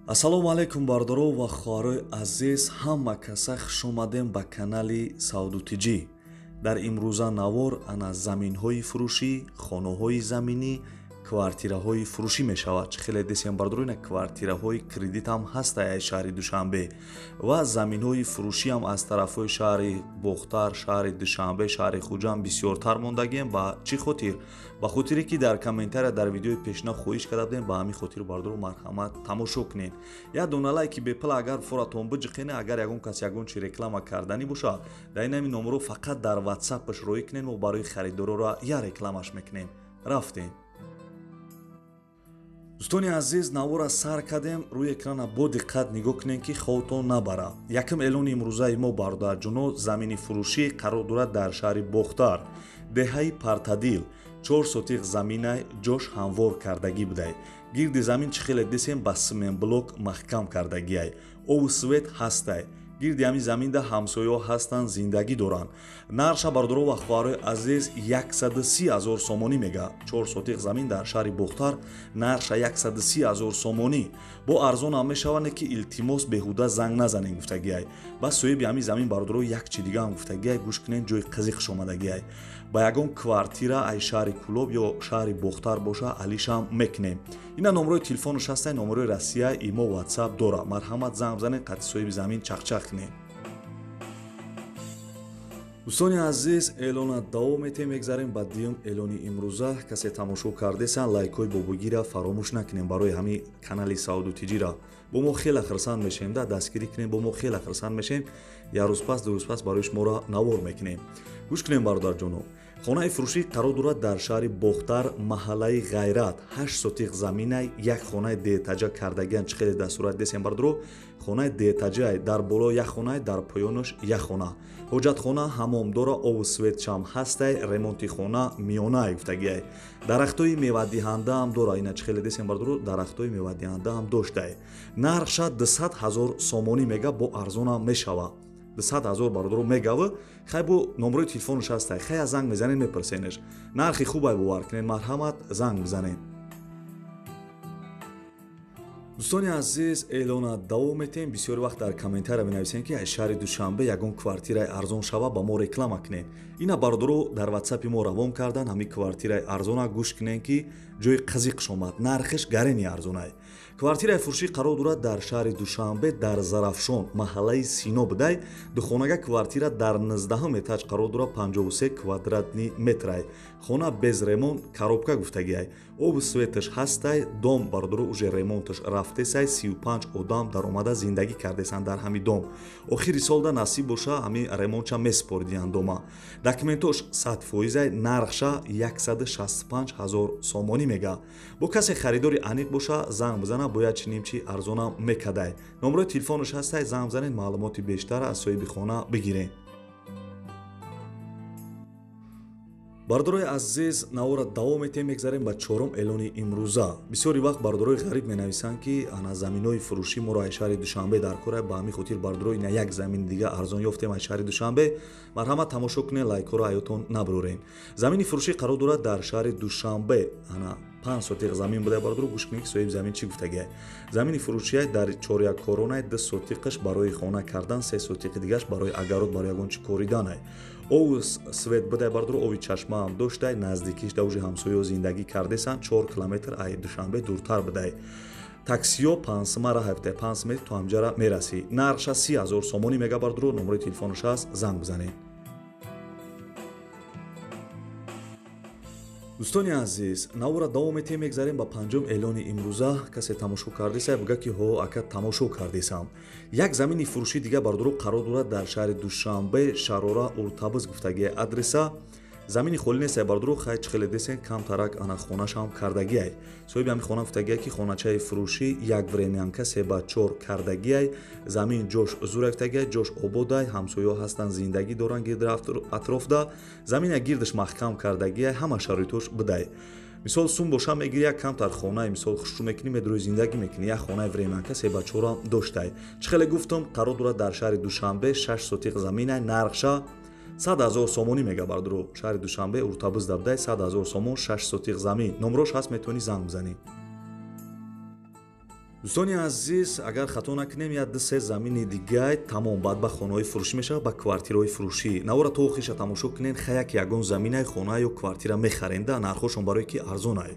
ассалому алайкум бардору ва хоҳарои азиз, ҳама каса хуш омадем ба канали Саудутиҷӣ. дар имрӯза навор ана заминҳои фурӯшӣ, хонаҳои заминӣ, квартираҳои фурӯшӣ мешавад. Чӣ хеле десем бардору ина квартираҳои кредитам ҳаста аз шаҳри Душанбе ва заминҳои фурӯшӣ ҳам аз тарафҳои шаҳри Бохтар, шаҳри Душанбе, шаҳри Хуҷанд бисёртар мондагием. Ба чӣ хотир? ба хотире ки дар комментария дар видеои пешна хоҳиш карда будем, ба ҳамин хотир бардору марҳамат тамошо кунед. Як дона лайки бепла агар форатон биҷиқене, агар ягон кас ягон чи реклама карданӣ боша, дар ин ҳамин номеро фақат дар WhatsApp-аш роӣ кунед, мо барои харидорора я рекламаш мекунем. рафтем. дӯстони азиз, навора сар кардем. Рӯи экрана бо диққат нигоҳ кунед ки ховтон набара. Якм эълони имрӯзаи мо бародарҷоно, замини фурӯшӣ қарор дорад дар шаҳри Бохтар, деҳаи Партадил. 4 сотиқ заминай ҷош ҳамвор кардагӣ будай. гирди замин чӣ хеле десем ба симент блок маҳкам кардагиай. ову свет ҳастай. гирди ҳамин заминда ҳамсояҳо ҳастанд, зиндагӣ доранд. нарша бардоро ва хоҳарои азиз 130 000 сомонӣ мега. 4 сотиқ замин дар шаҳри Бохтар нарша 130 000 сомонӣ. бо арзон ҳам мешаванд ки илтимос беҳуда занг назанед гуфтагиай. ба соҳиби ҳамин замин бардоро як чи дига ҳам гуфтагиай, гӯш кунед, ҷои қазиқш омадагиай. ба ягон квартира ай шаҳри Кулоб ё шаҳри Бохтар боша алишам мекунем. ина номерои телефону шастай номерои Россия имо WhatsApp дора. марҳамат занг бизанед, қати соҳиби замин чақчақ кунед. дӯстони азиз, эълона давом метем. мегзарем ба дуюм эълони имрӯза. касе тамошо кардесан, лайкҳои бобугира фаромӯш накунем барои ҳамин канали Саудутиҷира. бо мо хеле хирсанд мешем, да дастгирӣ кунем, бо мо хеле хирсанд мешем. як рӯз пас ду рӯз пас барои шуморо навор мекунем. гӯш кунем бародарҷоно. хонаи фурӯшӣ қарор дорад дар шаҳри Бохтар, маҳаллаи Ғайрат. 8 сотиқ заминай, як хонаи деэтажа кардагиан. чӣ хеле дастурат десем бардоро. хонаи деэтажаи дар боло як хонаи, дар поёнаш як хона. ҳоҷатхона ҳамом дора, ову светчам ҳастай, ремонти хона миёнае гуфтагиай. дарахтои мевадиҳанда ҳам дора. ина чӣ хеле десем бардоро, дарахтои мевадиҳанда ҳам доштай. нарша 200 000 сомонӣ мега, бо арзонам мешава. 200 000 бардоро мегава. хай бо номерои телефону шастай хай аз занг мезанед, мепурсенеш нархи хубай бовар кунед. марҳамат занг бизанед. дӯстони азиз, эълона давом метем. бисёри вақт дар комментария менависем ки аз шаҳри Душанбе ягон квартираи арзон шава, ба мо реклама кунед. ина бардоро дар WhatsApp-и мо равон кардан. ҳамин квартираи арзона гӯш кунед ки ҷои қазиқш омад. нархиш гарени арзонай. квартираи фурӯшӣ қарор дорад дар шаҳри Душанбе, дар Зарафшон, маҳаллаи Сино будай. духонага квартира дар 19 этаж қарор дорад, 53 квадратни метрай. хона без ремонт, коробка гуфтагиай. обу светаш ҳастай. дом бардоро уже ремонташ рафтесай. 35 одам даромада зиндагӣ кардесан дар ҳамин дом. охири солда насиб боша ҳамин ремонтша месупоридиан дома. документош 100%, нархша 165 000 сомонӣ мега. бо касе харидори аниқ боша занг бизана, бояд чинимчи арзонам мекадай. номерои телефонаш ҳастай, занг бизанед, маълумоти бештара аз соҳиби хона бигиред. бардорои азиз, навора давом метем. мегзарем ба чорум эълони имрӯза. бисёри вақт бардорои ғариб менависанд ки ана заминои фурӯшӣ моро аз шаҳри Душанбе дар кора. ба ҳамин хотир бардорои ина як замини дига арзон ёфтем аз шаҳри Душанбе. марҳамат тамошо кунед, лайкҳоро ҳаётон набурорен. замини фурӯшӣ қарор дорад дар шаҳри Душанбе. ана 5 сотиқ замин буда бардоро гӯш кунед ки соҳиби замин чӣ гуфтагиай. замини фурӯшиай дар 4-яккоронай, 2 сотиқаш барои хона кардан, 3 сотиқи дигаш барои агарот, барои ягон чи кориданай. ову свет будай бардоро, ови чашма ҳам доштай. наздикиш да уже ҳамсояҳо зиндагӣ кардесан. 4 километр аз Душанбе дуртар будай. таксиё 5 мара ҳафта 5 метр то ҳамҷара мерасӣ. нарша 30 000 сомонӣ мега. бардоро номерои телефонаш ҳаст, занг бизанед. дӯстони азиз, навора давом метем. мегзарем ба панҷум эълони имрӯза. касе тамошо кардесай, буга ки ҳо ака тамошо кардесам. як замини фурӯшӣ дига бардоро қарор дорад дар шаҳри Душанбе, шарора уртабз гуфтагиай. адреса замини холӣ нестай бардоро. хай чӣ хеле десен, камтарак ана хонашам кардагиай. соҳиби ҳамин хона гуфтагиай ки хоначаи фурӯшӣ як времянка 3/4 кардагиай. замин ҷош зура гуфтагиай, ҷош ободай, ҳамсояҳо ҳастанд, зиндагӣ доранд гирди атрофда. замина гирдаш маҳкам кардагиай, ҳама шароитош будай. мисол сум боша мегири, як камтар хонаи мисол хушрӯ мекунӣ, медурои зиндагӣ мекунӣ. як хонаи времянка 3/4 доштай. чӣ хеле гуфтам, қарор дорад дар шаҳри Душанбе, 6 сотиқ заминай. нархша 100 000 сомонӣ мега. бардоро шаҳри Душанбе, уртабз dabдай, 100 000 сомон, 6 сотиқ замин. номерош ҳаст, метавонӣ занг бизанӣ. дӯстони азиз, агар хато накунем як ду-се замини дигай тамом баъд ба хонаҳои фурӯшӣ мешавад, ба квартираҳои фурӯшӣ. Навора то охиша тамошо кунед, хаяк ягон заминай хона ё квартира мехаренда, нархошон барое ки арзонай.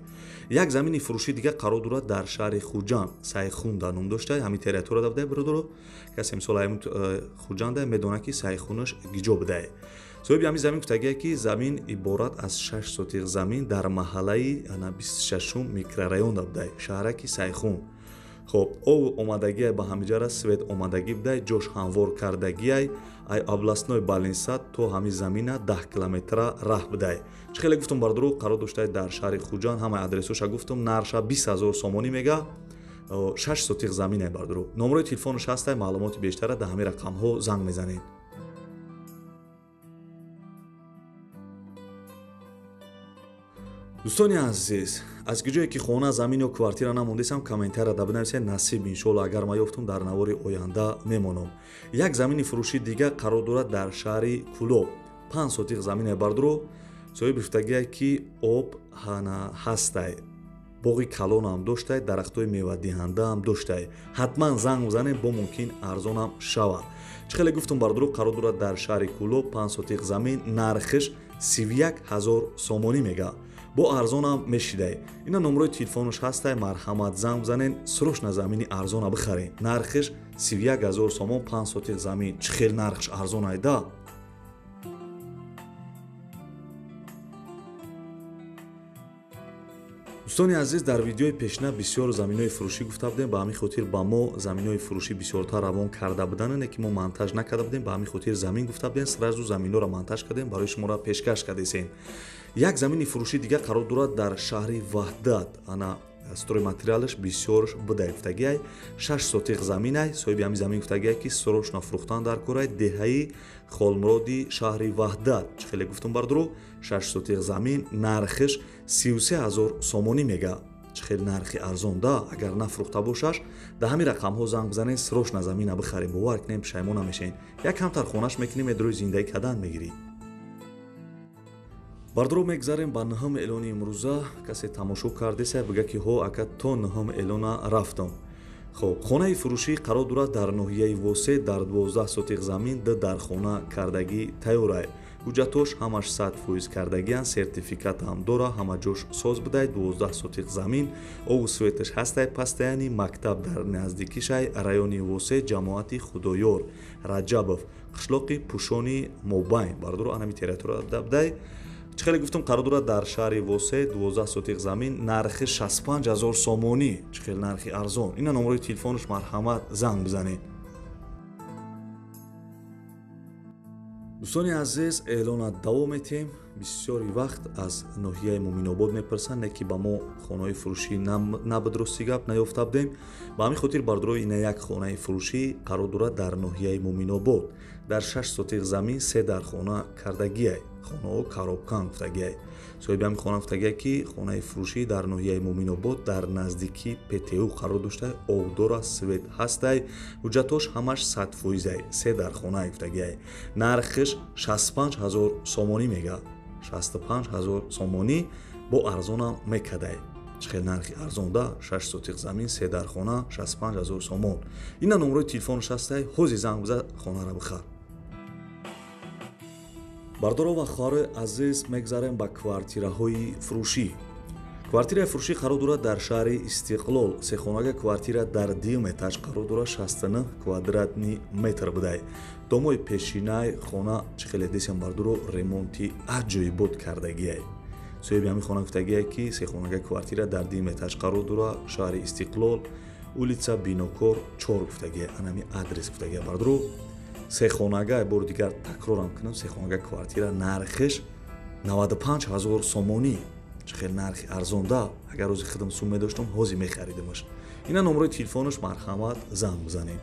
Як замини фурӯши дига қарор дорад дар шаҳри Хуҷанд, Сайхунда ном доштаи, ҳамин территория давдай биродоро, касе мисол ҳамин Хуҷанда медонад ки Сайхунаш гиҷо будай. соҳиби ҳамин замин гуфтагие ки замин иборат аз 6 сотиқ замин дар маҳаллаи 26 микрорайон будай, шаҳраки Сайхун. хоб ов омадагиай ба ҳамиҷара свет омадагӣ будай, ҷош ҳамвор кардагиай ай областной балинса то ҳамин замина 10 километра раҳ будай. чӣ хеле гуфтум бардуро қарор доштаи дар шаҳри Хуҷанд, ҳамаи адресоша гуфтум, нарша 20 000 сомонӣ мега, 6 сотиқ заминай бардуро. номрои телефонаш ҳастай, маълумоти бештара дар ҳамин рақамҳо занг мезанед. дӯстони азиз, аз киҷое ки хона, замин ё квартира намондесам, комментарияда бинависед, насиб иншоалло агар ман ёфтум дар навори оянда мемонам. Як замини фурӯши дига қарор дорад дар шаҳри Кӯлоб, 5 сотиқ заминай бардуро, соҳиби гуфтагие ки об ҳастай, боғи калонам доштай, дарахтои мевадиҳанда ҳам доштай. ҳатман занг бизанед, бо мумкин арзонам шавад. чӣ хеле гуфтум бардуро, қарор дорад дар шаҳри Кӯлоб, 5 сотиқ замин, нархиш 31 000 сомонӣ мега. бо арзонам мешидай. ина номрои телефонаш ҳастай, марҳамат занг бизанед, срочно замини арзона бихаред. нархиш 31 000 сомон, 5 сотиқ замин. чӣ хел нархиш арзонай да? дӯстони азиз, дар видеои пешна бисёр заминҳои фурӯшӣ гуфта будем, ба ҳамин хотир ба мо заминҳои фурӯшӣ бисёртар равон карда буданане ки мо монтаж накарда будем, ба ҳамин хотир замин гуфта будем, сразу заминҳоро монтаж кардем, барои шуморо пешкаш кардесем. як замини фурӯши дига қарор дорад дар шаҳри Ваҳдат, ана стройматериалаш бисёр будай, гуфтагиай 6 сотиқ заминай, соҳиби ҳамин замин гуфтагиай ки срочно фурӯхтан дар корай, деҳаи Холмуроди шаҳри Ваҳдат. чӣ хеле гуфтум бардуро, 6 сотиқ замин, нархиш 33 000 сомонӣ мега. чӣ хел нархи арзон да? агар нафурӯхта бошаш, дар ҳамин рақамҳо занг бизанед, срочно замина бихарем, бовар кунем, пушаймон намешавед. як камтар хонаш мекунем, эдрои зиндаги кадан мегирӣ. бардуро мегзарем ба ниҳам эълони имрӯза. касе тамошо кардеса бига ки ҳо ака то ниҳам эълона рафтам. хоб хонаи фурӯшӣ қарор дорад дар ноҳияи Восе, дар 12 сотиқ замин, ду дархона кардагӣ тайёрай. ҳуҷҷатош ҳамаш 100% кардагиян, сертификат ҳам дора, ҳама ҷош соз будай, 12 сотиқ замин, ову светаш ҳастай, пастаяни мактаб дар наздикишай, райони Восе, ҷамоати Худоёр, Раҷабов, қишлоқи Пӯшони Мобайн. бардуро анами территория будай. чӣ хеле гуфтум, қарор дорад дар шаҳри Восе, 12 сотиқ замин, нархи 65 000 сомонӣ. чӣ хел нархи арзон. ина номрои телефонаш, марҳамат занг бизанед. дӯстони азиз, эълона давом метем. бисёри вақт аз ноҳияи Муъминобод мепарсанд, не ки ба мо хонаҳои фурӯшӣ набуд рости гап наёфта будем. ба ҳамин хотир бардурои ина як хонаи фурӯшӣ қарор дорад дар ноҳияи Муъминобод, дар 6 сотиқ замин, 3 дархона кардагиай, хонаҳо коробкан гуфтагиай. соҳиби ҳамин хона гуфтагиай ки хонаи фурӯшӣ дар ноҳияи Муъминобод, дар наздики ПТУ қарор доштай, обдора, свет ҳастай, ҳуҷҷатош ҳамаш 100%, 3 дархонае гуфтагиай. нархиш 65 000 сомонӣ мега. 65 000 сомонӣ, бо арзонам мекадай. чӣ хел нархи арзон да? 6 сотиқ замин, 3 дархона, 65 000 сомон. ина номрои телефонаш ҳастай, ҳозир занг биза, хонара бихар. бардоро ва хоҳарои азиз, мегзарем ба квартираҳои фурӯшӣ. квартираи фурӯшӣ қарор дорад дар шаҳри Истиқлол, сехонага квартира дар 2 этаж қарор дорад, 69 квадратни метр будай. домои пешинаи хона, чӣ хеле десем бардуро, ремонти аҷоибот кардагиай. соҳиби ҳамин хона гуфтагиай ки сехонага квартира дар 2 этаж қарор дорад, шаҳри Истиқлол, улица Бинокор 4 гуфтагиай, анами адрес гуфтагиай бардуро. сехонага, бори дигар такрорам кунам, сехонага квартира, нархиш 95 000 сомонӣ. чӣ хел нархи арзон да? агар рӯзи хидм сум медоштам, ҳозир мехаридимаш. ина номрои телефонаш, марҳамат занг бизанед.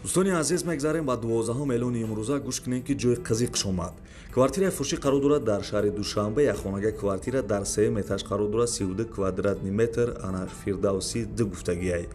дӯстони азиз, мегзарем ба 12 эълони имрӯза. гӯш кунем ки ҷои қызиқш омад. квартираи фурӯшӣ қарор дорад дар шаҳри Душанбе, як хонага квартира дар 3 этаж қарор дорад, 32 квадратни метр, ана Фирдавси 2 гуфтагиай.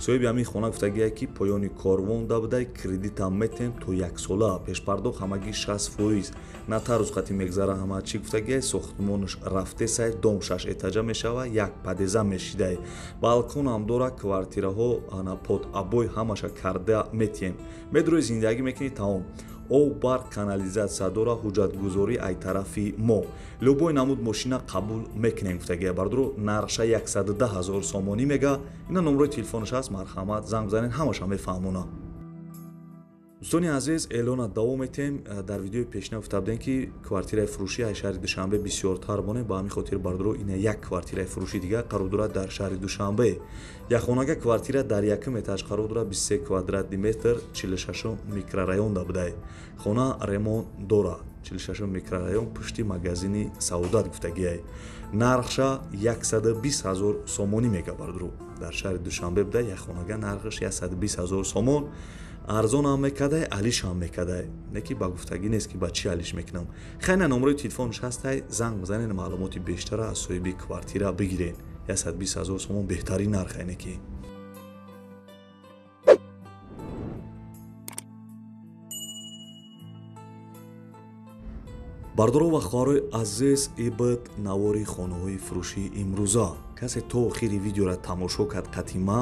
соҳиби ҳамин хона гуфтагие ки поёни корвон дабудай кредитам метем то 1 сола пешпардохт ҳамагӣ 60%. На тарус қати мегзара ҳама чӣ гуфтагие сохтмонаш рафтесай дом 6 этажа мешава, як падеза мешидай, балконам дора, квартираҳо ана под абой ҳамаша карда метием, медрӯи зиндагӣ мекунӣ тамом. об, барқ, канализатсия дора, ҳуҷҷатгузорӣ ай тарафи мо. Любой намуд мошина қабул мекунем гуфтагие бардро нарша 110 000 сомонӣ мега. Ина номрои телефонаш аст, марҳамат занг бизанед, ҳамаша мефаҳмона. дӯстони азиз, эълона давом метем. дар видеои пешина гуфта будем ки квартираи фурӯшӣ ай шаҳри Душанбе бисёртар монем, ба ҳамин хотир бардро ина як квартираи фурӯши дигар қарор дорад дар шаҳри Душанбе. Якхонага квартира дар якум этаж қарор дорад, 23 квадратни метр, 46 микрорайон дабудай. Хона ремонт дора, 46 микрорайон, пушти магазини Саудат гуфтагиай. Нархша 120 000 сомонӣ мега бардро. Дар шаҳри Душанбе будай якхонага нархш 120 000 сомон. арзон ҳам мекадай, алиш ҳам мекадай. Не ки ба гуфтагӣ нест ки ба чӣ алиш мекунам. Хайна номрои телефонаш ҳастай, занг бизанед, маълумоти бештара аз соҳиби квартира бигиред. 120 000 сомон беҳтарин нарх айне ки. бардоро ва хоҳарои азиз, ибд навори хонаҳои фурӯшии имрӯза. Касе то охири видеоро тамошо кард қатима,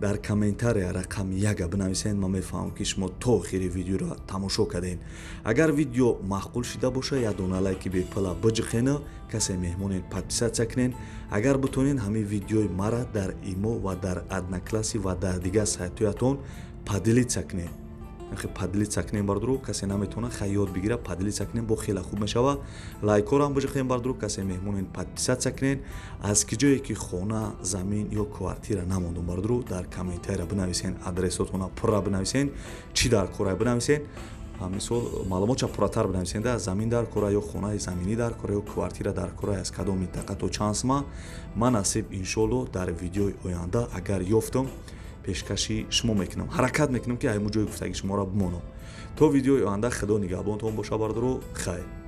дар комментария рақам 1 бинависед, ман мефаҳмам ки шумо то охири видеоро тамошо кардед. Агар видео маъқул шуда боша, як дона лайки бепала биҷиқена, касе меҳмонед подписатсия кунед. Агар бутонед ҳамин видеои мара дар имо ва дар Однокласси ва дар дигар сайтҳоятон поделитсия кунед. Поделитсия кунем бардро, касе наметавона хай ёд бигира, поделитсия кунем, бо хеле хуб мешава. Лайкорам биҷиқем бардро, касе меҳмонед подписатсия кунед. аз ки ҷое ки хона, замин ё квартира намондум бардро, дар комментария бинависен, адресотона пурра бинависен, чӣ дар кора бинависен. мисол маълумотша пурратар бинависен, да замин дар кора ё хонаи заминӣ дар кора ё квартира дар кора, аз кадом минтақа то чанд сма. ман насиб иншоалло дар видеои оянда агар ёфтам пешкаши шумо мекунам, ҳаракат мекунам ки ҳамун ҷои гуфтаги шуморо бимонам. То видеои оянда худо нигаҳбонтон боша бардро. хайр.